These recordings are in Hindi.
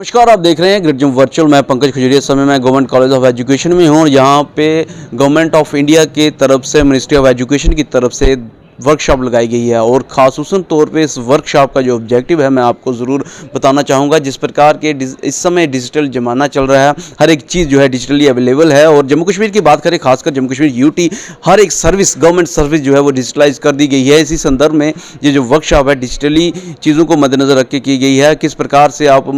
नमस्कार, आप देख रहे हैं ग्रेट जंप वर्चुअल। मैं पंकज खजूरिया। इस समय मैं गवर्नमेंट कॉलेज ऑफ एजुकेशन में हूँ और यहाँ पे गवर्नमेंट ऑफ इंडिया के तरफ से मिनिस्ट्री ऑफ एजुकेशन की तरफ से वर्कशॉप लगाई गई है और ख़ासूसन तौर पे इस वर्कशॉप का जो ऑब्जेक्टिव है मैं आपको ज़रूर बताना चाहूँगा। जिस प्रकार के इस समय डिजिटल ज़माना चल रहा है, हर एक चीज़ जो है डिजिटली अवेलेबल है और जम्मू कश्मीर की बात करें, खासकर जम्मू कश्मीर यूटी, हर एक सर्विस, गवर्नमेंट सर्विस जो है वो डिजिटलाइज कर दी गई है। इसी संदर्भ में ये जो वर्कशॉप है डिजिटली चीज़ों को मद्देनज़र रख के की गई है। किस प्रकार से आप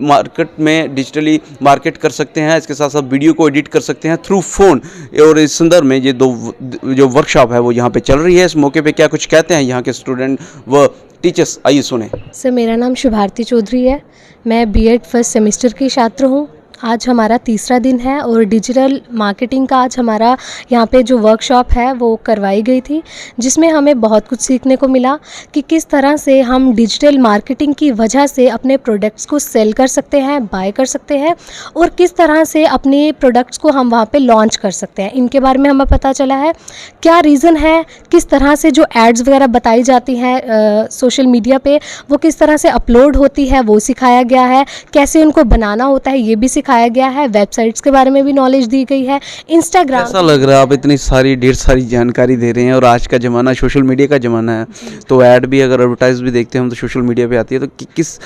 मार्केट में डिजिटली मार्केट कर सकते हैं, इसके साथ साथ वीडियो को एडिट कर सकते हैं थ्रू फ़ोन। और इस संदर्भ में ये जो वर्कशॉप है वो यहाँ पे चल रही है। इस मौके पे क्या कुछ कहते हैं यहाँ के स्टूडेंट व टीचर्स, आइए सुने। सर, मेरा नाम शुभारती चौधरी है। मैं बीएड फर्स्ट सेमेस्टर की छात्र हूँ। आज हमारा तीसरा दिन है और डिजिटल मार्केटिंग का आज हमारा यहाँ पे जो वर्कशॉप है वो करवाई गई थी, जिसमें हमें बहुत कुछ सीखने को मिला कि किस तरह से हम डिजिटल मार्केटिंग की वजह से अपने प्रोडक्ट्स को सेल कर सकते हैं, बाय कर सकते हैं और किस तरह से अपने प्रोडक्ट्स को हम वहाँ पे लॉन्च कर सकते हैं। इनके बारे में हमें पता चला है क्या रीज़न है, किस तरह से जो एड्स वगैरह बताई जाती हैं सोशल मीडिया पे वो किस तरह से अपलोड होती है वो सिखाया गया है, कैसे उनको बनाना होता है ये भी सिखाया गया है, वेबसाइट्स के बारे में भी नॉलेज दी गई है, इंस्टाग्राम। ऐसा लग रहा है आप इतनी सारी ढेर सारी जानकारी दे रहे हैं और आज का ज़माना सोशल मीडिया का ज़माना है, तो ऐड भी अगर एडवर्टाइज भी देखते हैं हम तो सोशल मीडिया पे आती है। तो किस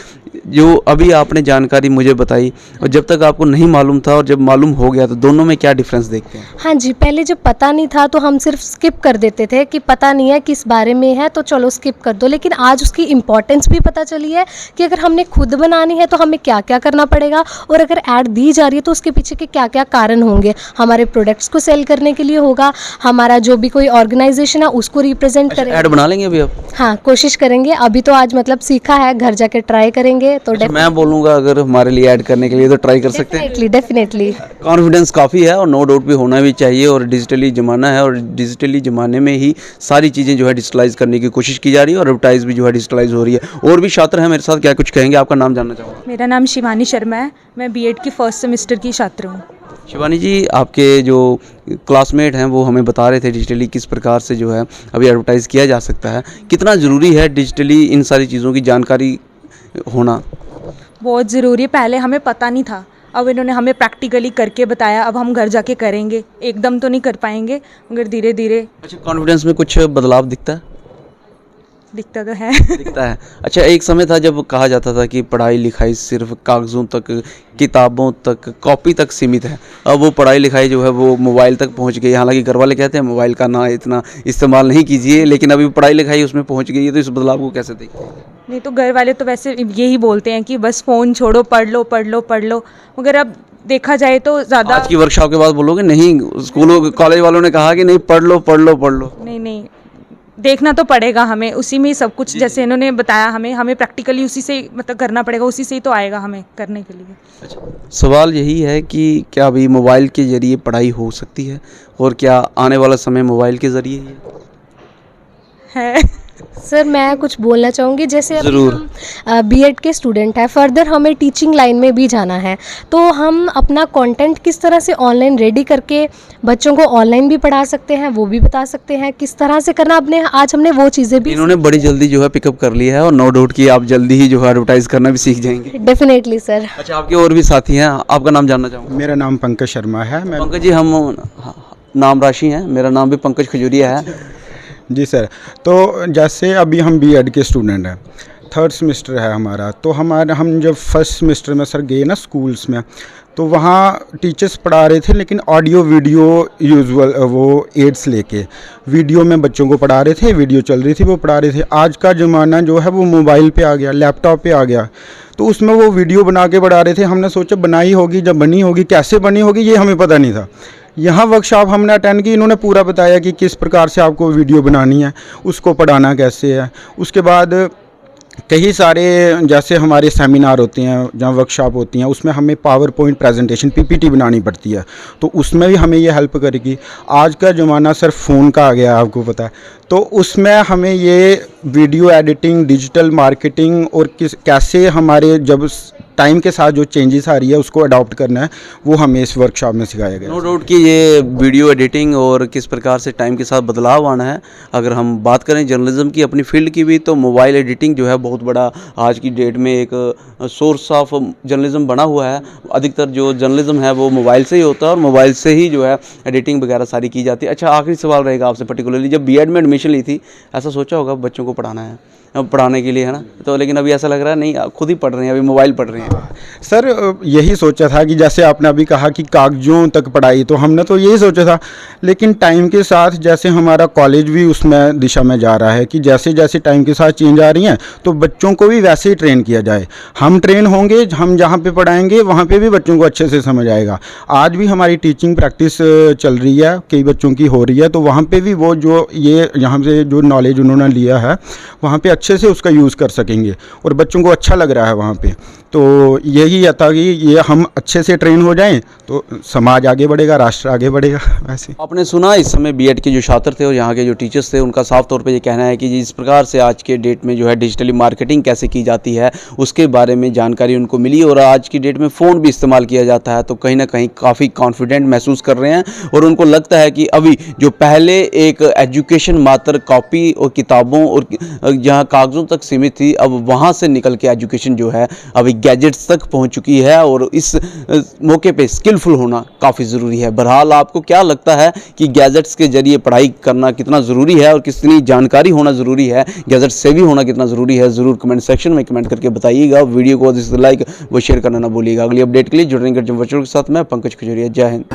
जो अभी आपने जानकारी मुझे बताई और जब तक आपको नहीं मालूम था और जब मालूम हो गया तो दोनों में क्या डिफरेंस देखते हैं? हाँ जी, पहले जब पता नहीं था तो हम सिर्फ स्किप कर देते थे कि पता नहीं है किस बारे में है तो चलो स्किप कर दो, लेकिन आज उसकी इम्पोर्टेंस भी पता चली है कि अगर हमने खुद बनानी है तो हमें क्या क्या करना पड़ेगा और अगर ऐड दी जा रही है तो उसके पीछे के क्या क्या कारण होंगे। हमारे प्रोडक्ट्स को सेल करने के लिए होगा, हमारा जो भी कोई ऑर्गेनाइजेशन है उसको रिप्रेजेंट करेंगे। ऐड बना लेंगे अभी आप? हाँ, कोशिश करेंगे। अभी तो आज मतलब सीखा है, घर जाके ट्राई करेंगे। तो मैं बोलूँगा अगर हमारे लिए ऐड करने के लिए तो ट्राई कर सकते हैं। डेफिनेटली कॉन्फिडेंस काफ़ी है और नो डाउट भी होना भी चाहिए और डिजिटली ज़माना है और डिजिटली ज़माने में ही सारी चीज़ें जो है डिजिटलाइज करने की कोशिश की जा रही है और एडवर्टाइज भी जो है डिजिटलाइज हो रही है। और भी छात्र हैं मेरे साथ, क्या कुछ कहेंगे? आपका नाम जानना चाहूँगा। मेरा नाम शिवानी शर्मा है। मैं बीएड की फर्स्ट सेमेस्टर की छात्र हूँ। शिवानी जी, आपके जो क्लासमेट हैं वो हमें बता रहे थे डिजिटली किस प्रकार से जो है अभी एडवर्टाइज़ किया जा सकता है। कितना ज़रूरी है डिजिटली इन सारी चीज़ों की जानकारी होना? बहुत ज़रूरी है। पहले हमें पता नहीं था, अब इन्होंने हमें प्रैक्टिकली करके बताया। अब हम घर जाके करेंगे, एकदम तो नहीं कर पाएंगे मगर धीरे धीरे। अच्छा, कॉन्फिडेंस में कुछ बदलाव दिखता है? दिखता तो है। दिखता है। अच्छा, एक समय था जब कहा जाता था कि पढ़ाई लिखाई सिर्फ कागज़ों तक, किताबों तक, कॉपी तक सीमित है। अब वो पढ़ाई लिखाई जो है वो मोबाइल तक पहुंच गई। हालांकि घर वाले कहते हैं मोबाइल का ना इतना इस्तेमाल नहीं कीजिए, लेकिन अभी पढ़ाई लिखाई उसमें पहुंच गई है। तो इस बदलाव को कैसे देखते हैं? नहीं तो घर वाले तो वैसे यही बोलते हैं कि बस फ़ोन छोड़ो, पढ़ लो पढ़ लो पढ़ लो, मगर अब देखा जाए तो ज़्यादा। आज की वर्कशॉप के बाद बोलोगे नहीं, स्कूलों कॉलेज वालों ने कहा कि नहीं, पढ़ लो पढ़ लो पढ़ लो। नहीं, देखना तो पड़ेगा हमें, उसी में ही सब कुछ। जैसे इन्होंने बताया हमें प्रैक्टिकली उसी से मतलब करना पड़ेगा, उसी से ही तो आएगा हमें करने के लिए। अच्छा, सवाल यही है कि क्या अभी मोबाइल के ज़रिए पढ़ाई हो सकती है और क्या आने वाला समय मोबाइल के ज़रिए ही है? सर, मैं कुछ बोलना चाहूँगी। जैसे ज़रूर। हम बीएड के स्टूडेंट हैं, फर्दर हमें टीचिंग लाइन में भी जाना है, तो हम अपना कंटेंट किस तरह से ऑनलाइन रेडी करके बच्चों को ऑनलाइन भी पढ़ा सकते हैं वो भी बता सकते हैं किस तरह से करना। अपने आज हमने वो चीज़ें भी इन्होंने बड़ी जल्दी जो है पिकअप कर लिया है और नो डाउट कि आप जल्दी ही जो है एडवर्टाइज करना भी सीख जाएंगे। Definitely sir. अच्छा, आपके और भी साथी हैं, आपका नाम जानना चाहूँगा। मेरा नाम पंकज शर्मा है। मैं पंकज जी, हम नाम राशि हैं, मेरा नाम भी पंकज खजूरिया है। जी सर, तो जैसे अभी हम बीएड के स्टूडेंट हैं, थर्ड सेमेस्टर है हमारा, तो हम जब फर्स्ट सेमेस्टर में सर गए ना स्कूल्स में, तो वहाँ टीचर्स पढ़ा रहे थे लेकिन ऑडियो वीडियो यूजुअल वो एड्स लेके वीडियो में बच्चों को पढ़ा रहे थे, वीडियो चल रही थी वो पढ़ा रहे थे। आज का ज़माना जो है वो मोबाइल पे आ गया, लैपटॉप पे आ गया, तो उसमें वो वीडियो बना के पढ़ा रहे थे। हमने सोचा बनाई होगी, जब बनी होगी कैसे बनी होगी ये हमें पता नहीं था। यहाँ वर्कशॉप हमने अटेंड की, इन्होंने पूरा बताया कि किस प्रकार से आपको वीडियो बनानी है, उसको पढ़ाना कैसे है। उसके बाद कई सारे जैसे हमारे सेमिनार होते हैं, जहाँ वर्कशॉप होती हैं, उसमें हमें पावर पॉइंट प्रेजेंटेशन पीपीटी बनानी पड़ती है, तो उसमें भी हमें ये हेल्प करेगी। आज का ज़माना सर फ़ोन का आ गया है, आपको पता है, तो उसमें हमें ये वीडियो एडिटिंग, डिजिटल मार्केटिंग और कैसे हमारे जब टाइम के साथ जो चेंजेस आ रही है उसको अडॉप्ट करना है, वो हमें इस वर्कशॉप में सिखाया गया। नो डाउट कि ये वीडियो एडिटिंग और किस प्रकार से टाइम के साथ बदलाव आना है। अगर हम बात करें जर्नलिज्म की अपनी फील्ड की भी, तो मोबाइल एडिटिंग जो है बहुत बड़ा आज की डेट में एक सोर्स ऑफ जर्नलिज्म बना हुआ है। अधिकतर जो जर्नलिज्म है वो मोबाइल से ही होता है और मोबाइल से ही जो है एडिटिंग वगैरह सारी की जाती है। अच्छा, आखिरी सवाल रहेगा आपसे पर्टिकुलरली, जब बीएड में एडमिशन ली थी ऐसा सोचा होगा बच्चों को पढ़ाना है, अब पढ़ाने के लिए, है ना? तो लेकिन अभी ऐसा लग रहा है नहीं, आप खुद ही पढ़ रहे हैं, अभी मोबाइल पढ़ रहे हैं। सर यही सोचा था कि जैसे आपने अभी कहा कि कागजों तक पढ़ाई, तो हमने तो यही सोचा था, लेकिन टाइम के साथ जैसे हमारा कॉलेज भी उसमें दिशा में जा रहा है कि जैसे जैसे टाइम के साथ चेंज आ रही हैं तो बच्चों को भी वैसे ही ट्रेन किया जाए। हम ट्रेन होंगे, हम जहाँ पे पढ़ाएंगे वहाँ पे भी बच्चों को अच्छे से समझ आएगा। आज भी हमारी टीचिंग प्रैक्टिस चल रही है, कई बच्चों की हो रही है, तो वहाँ पे भी वो जो ये यहाँ से जो नॉलेज उन्होंने लिया है वहाँ पे अच्छे से उसका यूज़ कर सकेंगे और बच्चों को अच्छा लग रहा है वहाँ पे। तो यही था कि ये हम अच्छे से ट्रेन हो जाएं तो समाज आगे बढ़ेगा, राष्ट्र आगे बढ़ेगा। वैसे आपने सुना इस समय बीएड के जो छात्र थे और यहाँ के जो टीचर्स थे, उनका साफ तौर पे ये कहना है कि जिस प्रकार से आज के डेट में जो है डिजिटली मार्केटिंग कैसे की जाती है उसके बारे में जानकारी उनको मिली और आज की डेट में फ़ोन भी इस्तेमाल किया जाता है, तो कहीं ना कहीं काफ़ी कॉन्फिडेंट महसूस कर रहे हैं और उनको लगता है कि अभी जो पहले एक एजुकेशन मात्र कॉपी और किताबों और जहाँ कागज़ों तक सीमित थी, अब वहाँ से निकल के एजुकेशन जो है अभी गैजेट्स तक पहुँच चुकी है और इस मौके पे स्किलफुल होना काफ़ी ज़रूरी है। बहरहाल आपको क्या लगता है कि गैजेट्स के जरिए पढ़ाई करना कितना ज़रूरी है और कितनी जानकारी होना ज़रूरी है, गैजेट से भी होना कितना ज़रूरी है, ज़रूर कमेंट सेक्शन में कमेंट करके बताइएगा। वीडियो को लाइक व शेयर करना ना भूलिएगा। अगली अपडेट के लिए जुड़ रहेंगे वर्चुअल के साथ। मैं पंकज खजूरिया, जय हिंद।